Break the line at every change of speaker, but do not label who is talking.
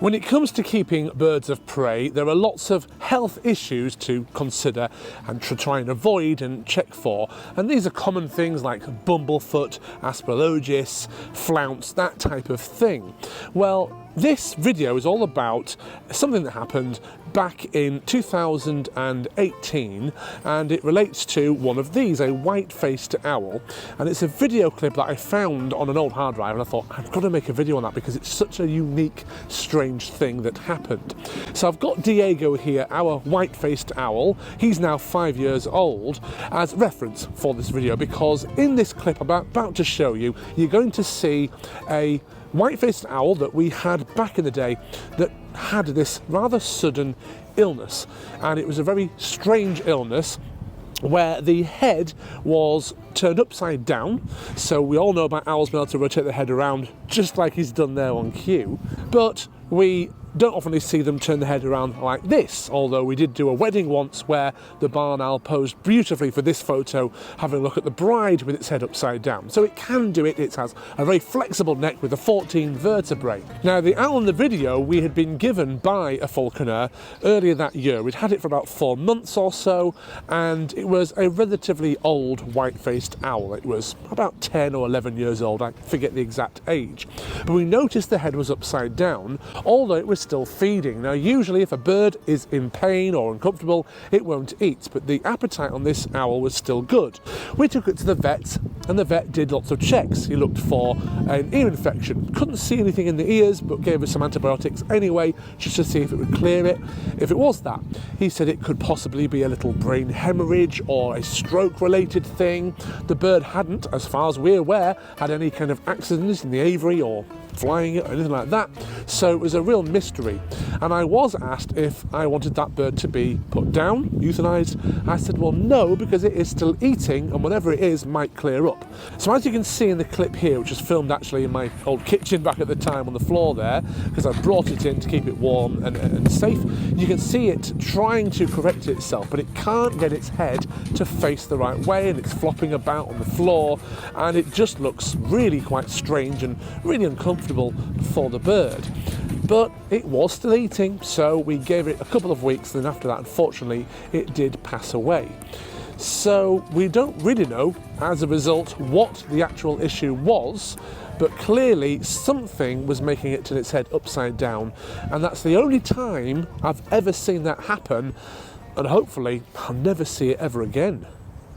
When it comes to keeping birds of prey, there are lots of health issues to consider and to try and avoid and check for. And these are common things like bumblefoot, aspergillus, flounce, that type of thing. Well, this video is all about something that happened back in 2018, and it relates to one of these, a white-faced owl. And it's a video clip that I found on an old hard drive, and I thought, I've got to make a video on that because it's such a unique, strange thing that happened. So I've got Diego here, our white-faced owl. He's now 5 years old, as reference for this video, because in this clip I'm about to show you, you're going to see a white-faced owl that we had back in the day that had this rather sudden illness, and it was a very strange illness where the head was turned upside down. So we all know about owls being able to rotate their head around just like he's done there on cue, but we don't often see them turn the head around like this, although we did do a wedding once where the barn owl posed beautifully for this photo, having a look at the bride with its head upside down. So it can do it. It has a very flexible neck with the 14 vertebrae. Now, the owl in the video we had been given by a falconer earlier that year. We'd had it for about 4 months or so, and it was a relatively old white-faced owl. It was about 10 or 11 years old, I forget the exact age. But we noticed the head was upside down, although it was still feeding. Now, usually if a bird is in pain or uncomfortable, it won't eat, but the appetite on this owl was still good. We took it to the vet, and the vet did lots of checks. He looked for an ear infection, couldn't see anything in the ears, but gave us some antibiotics anyway, just to see if it would clear it. If it was that, he said it could possibly be a little brain hemorrhage or a stroke-related thing. The bird hadn't, as far as we're aware, had any kind of accidents in the aviary or flying it or anything like that, so it was a real mystery. And I was asked if I wanted that bird to be put down, euthanized. I said, well, no, because it is still eating, and whatever it is might clear up. So as you can see in the clip here, which was filmed actually in my old kitchen back at the time on the floor there, because I brought it in to keep it warm and safe, you can see it trying to correct itself, but it can't get its head to face the right way, and it's flopping about on the floor, and it just looks really quite strange and really uncomfortable for the bird. But it was still eating, so we gave it a couple of weeks, and then after that, unfortunately, it did pass away. So we don't really know, as a result, what the actual issue was, but clearly something was making it turn its head upside down, and that's the only time I've ever seen that happen, and hopefully I'll never see it ever again.